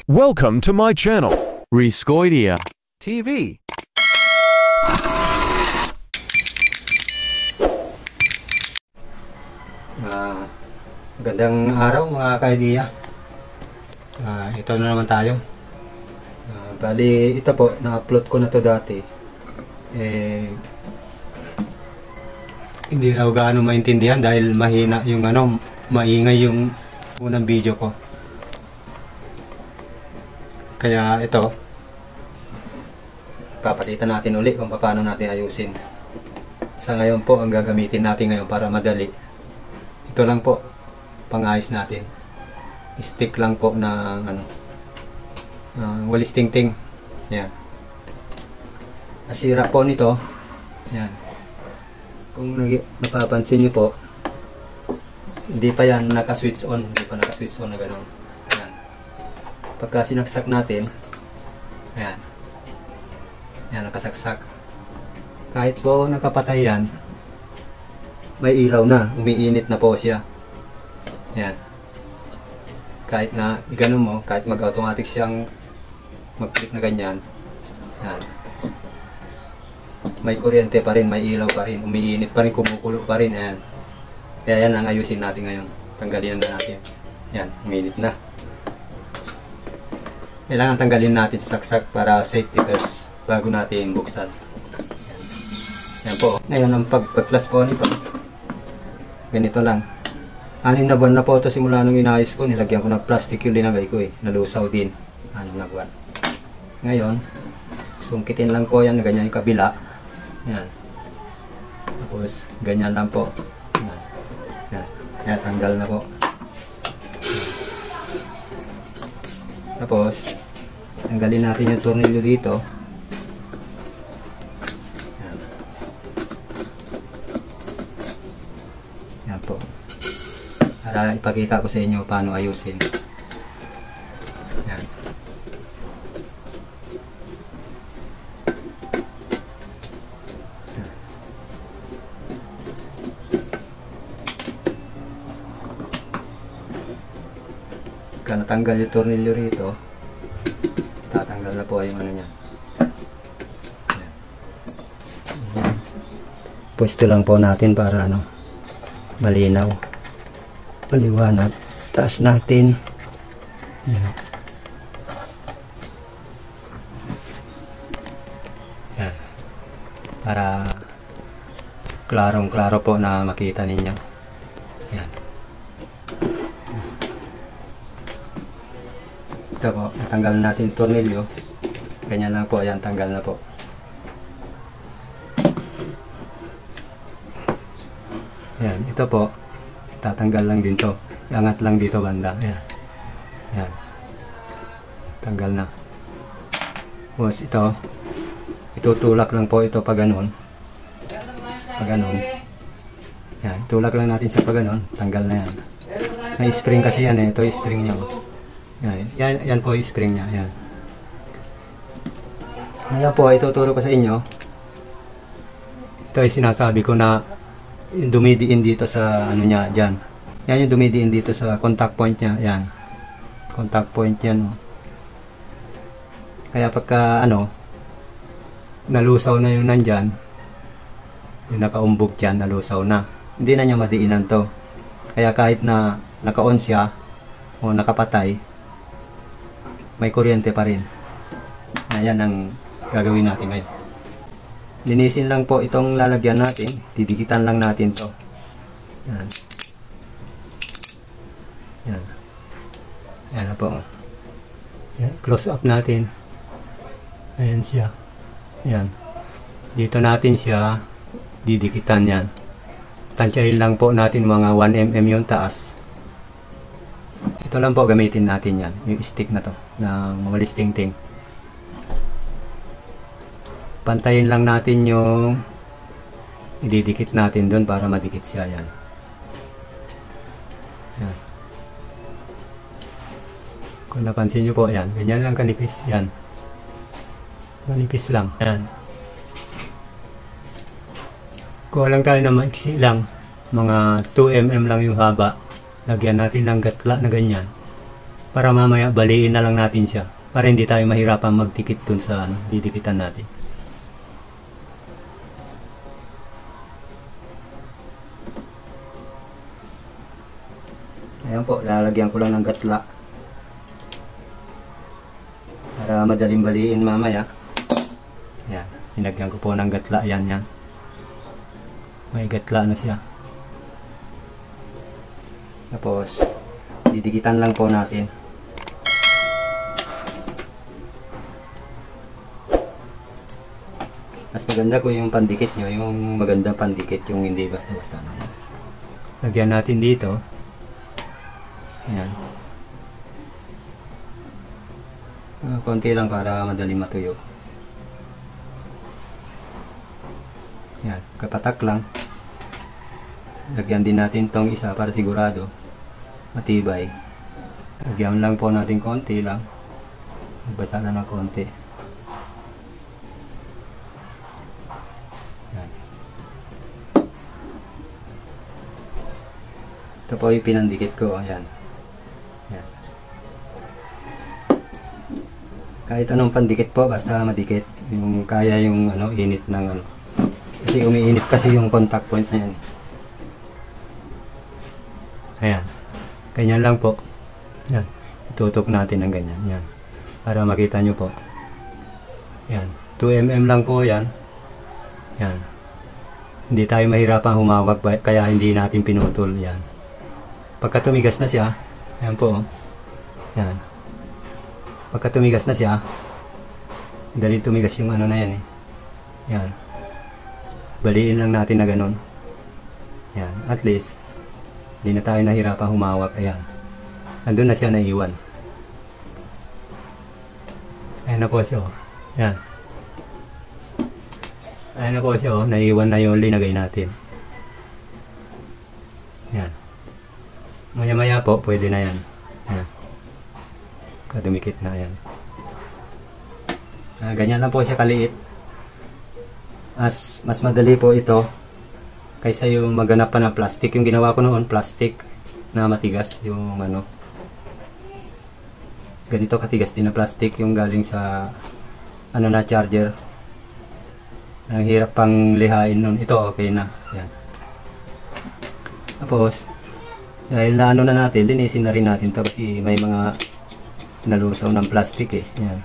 Welcome to my channel, Rescoidia TV. Magandang araw mga ka-idea. Ito na naman tayo. Bali, ito po, na-upload ko na to dati. Hindi raw gaano maintindihan dahil mahina yung maingay yung unang video ko. Kaya ito, papakita natin uli kung paano natin ayusin. Sa ngayon po, ang gagamitin natin ngayon para madali. Ito lang po, pang-ayos natin. Stick lang po na walis ting-ting. Yan. Asira po nito. Yan. Kung napapansin nyo po, hindi pa yan naka-switch on. Hindi pa naka-switch on na gano'n. Yan. Pagka sinaksak natin, ayan. Yan, nakasaksak. Kahit po nakapatay yan, may ilaw na. Umiinit na po siya. Yan. Kahit na i-ganon mo, kahit mag-automatic siyang mag-click na ganyan. Yan. May kuryente pa rin, may ilaw pa rin, umiinit pa rin, kumukulo pa rin. Ayan. Kaya yan ang ayusin natin ngayon. Tanggalin na natin. Yan, umiinit na. Kailangan tanggalin natin sa saksak para safety first bago natin buksan. Yan, yan po. Ngayon ang pag-plus po nito, ganito lang. 6 na buwan na po ito simula nung inayos ko. Nilagyan ko ng plastic yung linagay ko eh. Nalusaw din. 6 na buwan. Ngayon, sungkitin lang po yan. Ganyan yung kabila. Yan. Tapos, ganyan lang po. Yan. Yan. Yan, tanggal na po. Tapos, tanggalin natin yung tornilyo dito. Yan. Yan po. Para ipakita ko sa inyo paano ayusin. Yan. Pagka natanggal yung tornilyo rito, tatanggal na po yung niya. Pwesto lang po natin para malinaw, maliwanag. Taas natin. Yan. Yan. Para klarong-klaro po na makita ninyo. Yan. Ito po, natanggal natin tornilyo. Ganyan lang po, ayan, tanggal na po. Ayan, ito po, tatanggal lang din to. Iangat lang dito banda. Ayan. Ayan. Tanggal na. Tapos ito, itutulak lang po ito pag ganun. Pag ganun. Ayan, tulak lang natin sa pag ganun. Tanggal na yan. May spring kasi yan eh. Ito yung spring niya. Yan po yung spring niya. Yan. Ngayon po, ituturo ko sa inyo. Ito ay sinasabi ko na dumidiin dito sa niya, dyan. Yan yung dumidiin dito sa contact point niya. Yan. Contact point yan. Kaya pagka nalusaw na yung nandyan, yung nakaumbog dyan, nalusaw na. Hindi na niya madiinan to. Kaya kahit na naka-on siya o nakapatay, may kuryente pa rin. Ayan ang gagawin natin ngayon. Linisin lang po itong lalagyan natin. Didikitan lang natin to. Yan. Yan. Yan na po. Yan. Close up natin. Ayan siya. Yan. Dito natin siya didikitan yan. Tansyahin lang po natin mga 1 mm yung taas. Ito lang po gamitin natin yan. Yung stick na to. Ng walis ting-ting. Pantayin lang natin yung ididikit natin doon para madikit siya. Yan. Yan. Kung napansin nyo po, yan. Ganyan lang kanipis. Yan. Manipis lang. Yan. Kuha lang tayo na maiksi lang. Mga 2 mm lang yung haba. Lagyan natin ng gatla na ganyan. Para mamaya baliin na lang natin siya. Para hindi tayo mahirapan magdikit dun sa didikitan natin. Ayan po, lalagyan ko lang ng gatla. Para madaling baliin mamaya. Ayan, hinagyan ko po ng gatla. Yan. May gatla na siya. Tapos, didikitan lang po natin. Mas maganda ko yung pandikit nyo, yung maganda pandikit, yung hindi basta-basta na. Lagyan natin dito. Ayan. Konti lang para madali matuyo. Ayan, kapatak lang. Lagyan din natin tong isa para sigurado matibay. Lagyan lang po natin konti lang. Magbasa na ng konti. Ayan. Ito po yung pinandikit ko. Ayan. Ayan. Kahit anong pandikit po, basta madikit. Yung kaya yung init ng Kasi umiinit kasi yung contact point na yan. Ayan. Ganyan lang po. Yan. Itutok natin ng ganyan. Yan. Para makita nyo po. Yan. 2 mm lang po yan. Yan. Hindi tayo mahirapan humawak kaya hindi natin pinutol. Yan. Pagka tumigas na siya, ayan po. Yan. Pagka tumigas na siya, dali tumigas yung na yan eh. Yan. Baliin lang natin na ganun. Yan. At least, hindi na tayo nahirapan humawak. Ayan. Nandun na siya naiwan. Ayan na po siya. Ayan. Ayan na po siya. Naiwan na yung linagay natin. Ayan. Maya-maya po, pwede na yan. Ayan. Kadumikit na yan. Ganyan lang po siya kaliit. Mas madali po ito kaysa yung maganap pa ng plastic. Yung ginawa ko noon, plastic na matigas. Yung ganito katigas din na plastic yung galing sa na charger. Ang hirap pang lihain nun. Ito okay na. Yan. Tapos, dahil na na natin, linisin na rin natin ito kasi may mga nalusaw ng plastic eh. Yan.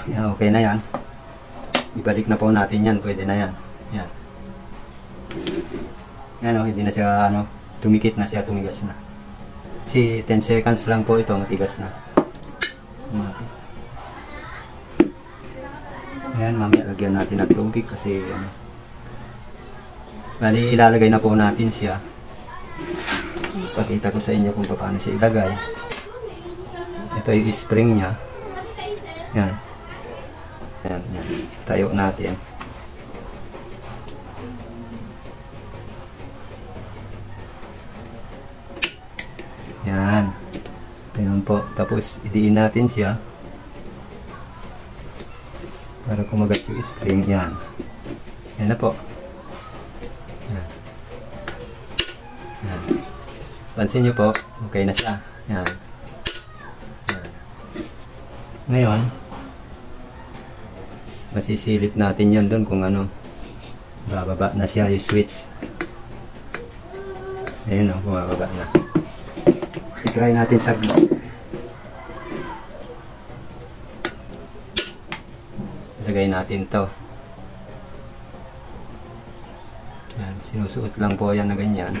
Yan, okay na yan. Ibalik na po natin yan. Pwede na yan. Yan. Yan hindi na siya tumikit na siya, tumigas na. Kasi 10 seconds lang po ito, matigas na. Ayan, mamaya lagyan natin ng tubig kasi bali ilalagay na po natin siya. Pakita ko sa inyo kung paano siya ilagay. Ito yung spring niya. Yan. Yan. Tayo natin. Yan. Ganyan po. Tapos, idiin natin siya. Para kumagat yung spring. Yan. Yan na po. Yan. Yan. Pansin nyo po. Okay na siya. Yan. Yan. Ngayon, masisilip natin yan doon kung bababa na siya yung switch. Ayun bumababa na. I-try natin saglit. Ilagay natin to. Yan, sinusuot lang po yan na ganyan.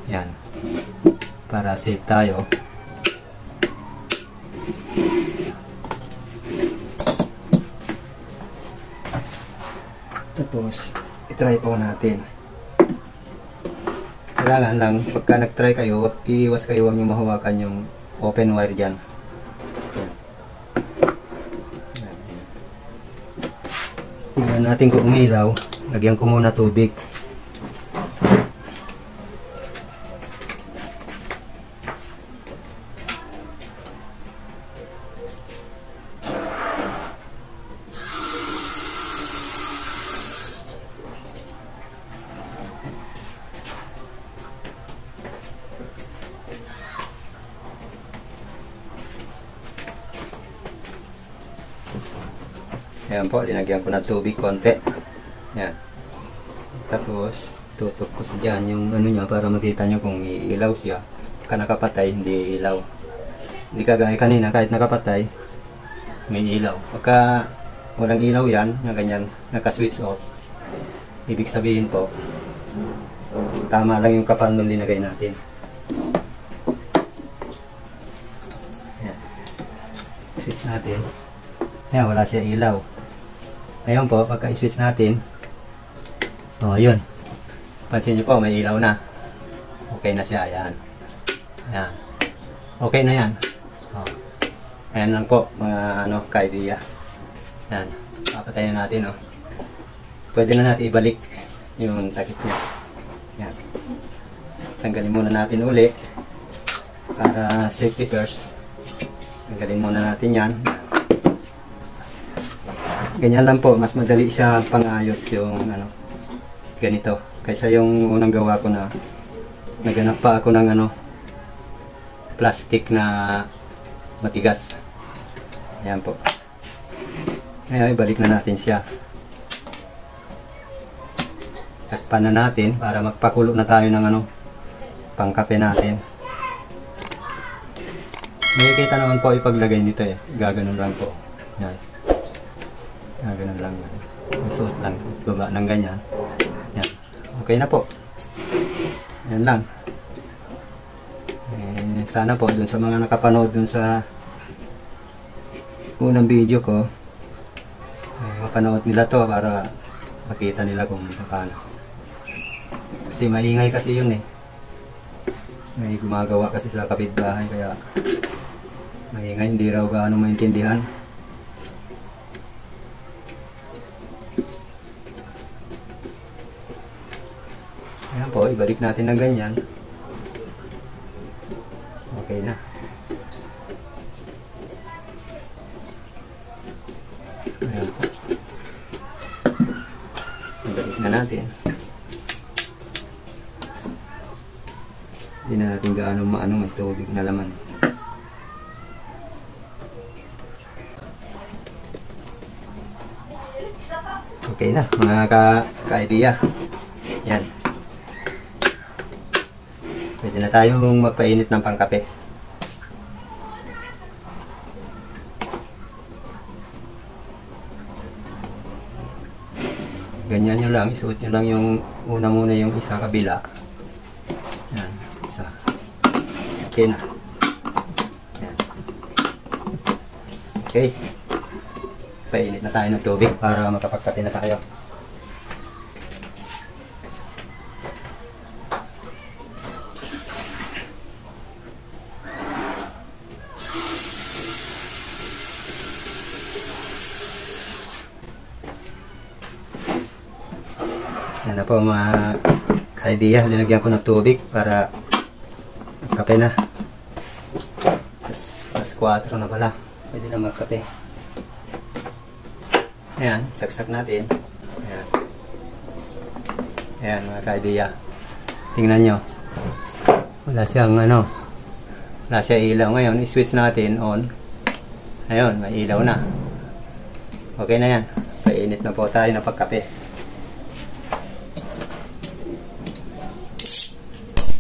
Yan. Para safe tayo. Tapos, i-try po natin. Kailangan lang, pagka nag-try kayo, iiwas kayo, huwag nyo mahawakan yung open wire dyan. Tingnan natin kung umilaw. Lagyan ko muna tubig. Ayan po, linagyan ko ng tubig konti. Ayan. Tapos, tutok ko sa dyan yung ano niya para makita nyo kung iilaw siya. Pagka nakapatay, hindi ilaw. Hindi kagaya kanina, kahit nakapatay, may ilaw. Pagka walang ilaw yan, na ganyan, naka-switch off, ibig sabihin po, tama lang yung kapal nung linagay natin. Ayan. Switch natin. Ayan, wala siya ilaw. Ngayon po, pagka i-switch natin, yun. Pansin nyo po, may ilaw na. Okay na siya, ayan. Ayan. Okay na yan. Ayan lang po, mga ka-idea. Ayan. Papatayin na natin, Pwede na natin ibalik yung takip niya. Ayan. Tanggalin muna natin uli. Para safety first. Tanggalin muna natin yan. Ganyan lang po, mas madali siya pang-ayos yung ganito. Kaysa yung unang gawa ko na naganap pa ako ng plastic na matigas. Ayan po. Ngayon, ibalik na natin siya. Takpan na natin para magpakulo na tayo ng pangkape natin. Makikita naman po ipaglagay nito Gaganon lang po. Ayan. Ganun lang. Suot lang. Baba ng ganyan. Yan. Okay na po. Yan lang. Sana po dun sa mga nakapanood dun sa unang video ko, mapanood nila to para makita nila kung paano. Kasi maingay kasi yun May gumagawa kasi sa kapitbahay kaya maingay, hindi raw gaano maintindihan. Ayan po, ibalik natin na ganyan. Okay na. Ayan po. Ibalik na natin. Hindi na natin gaano may tubig na laman. Okay na, mga ka-idea. Yan. Pwede na tayong magpainit ng pangkape. Ganyan nyo lang, isuot nyo lang yung una muna yung isa kabila. Yan, isa. Okay na. Yan. Okay. Painit na tayo ng tubig para makapagkape na tayo. Yan na po mga ka-idea, linagyan ko ng tubig para magkape na. Mas 4 na pala, pwede na magkape. Ayan, saksak natin. Ayan. Ayan mga ka-idea, tingnan nyo, wala siyang wala siyang ilaw. Ngayon i-switch natin on. Ayun, may ilaw na. Okay na yan, painit na po tayo ng pagkape.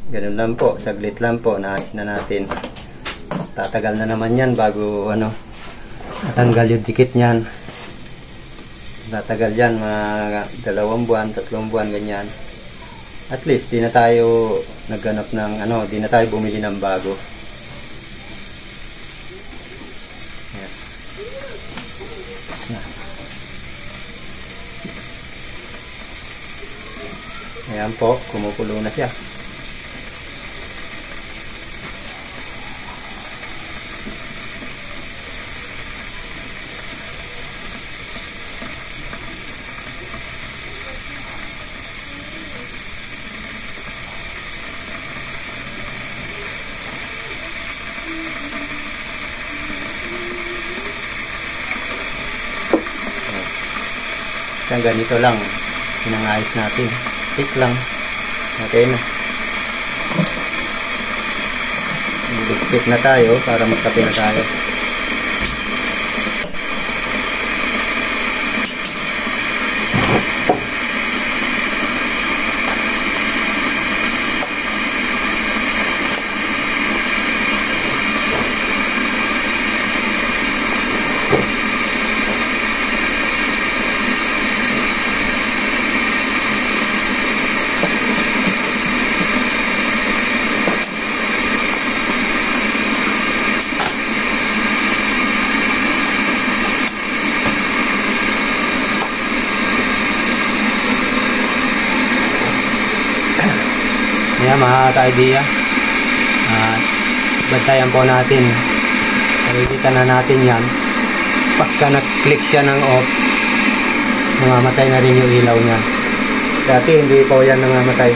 Ganun lang po, saglit lang po, naayos na natin. Tatagal na naman yan bago natanggal yung dikit niyan. Tatagal yan, mga 2 buwan, 3 buwan, ganyan. At least, di na tayo nagganap ng di na tayo bumili ng bago. Ayan. Ayan po, kumukulo na siya. Kaya ganito lang, pinangayos natin. Tik lang. Okay na. Iligpit na tayo para magkape na tayo. Ayan mga ka-idea. Bantayan po natin. Nakikita na natin yan. Pagka nag-click siya ng off, namamatay na rin yung ilaw niya. Dati hindi po yan namamatay.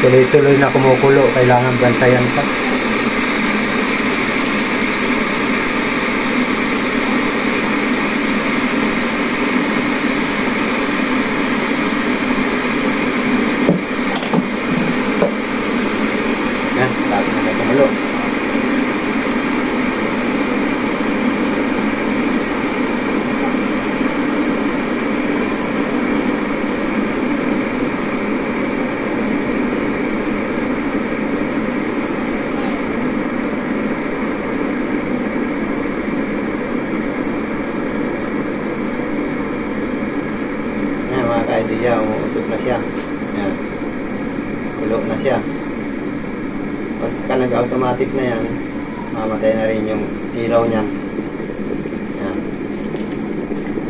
Tuloy-tuloy na kumukulo. Kailangan bantayan pa. Yan, tapos na kumulo. Idea, umusok na siya. Yan. Kulo na siya. Pagka nag-automatic na yan, mamatay na rin yung ilaw niya. Yan.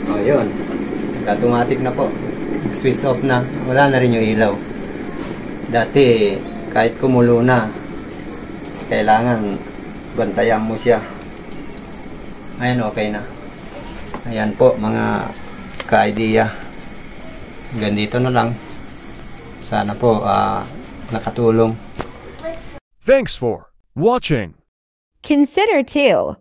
O, yun. Nag-automatic na po. Switch off na. Wala na rin yung ilaw. Dati, kahit kumulo na, kailangan bantayan mo siya. Ayan, okay na. Ayan po, mga ka-idea. Hanggang dito na lang. Sana po nakatulong. Thanks for watching. Consider too.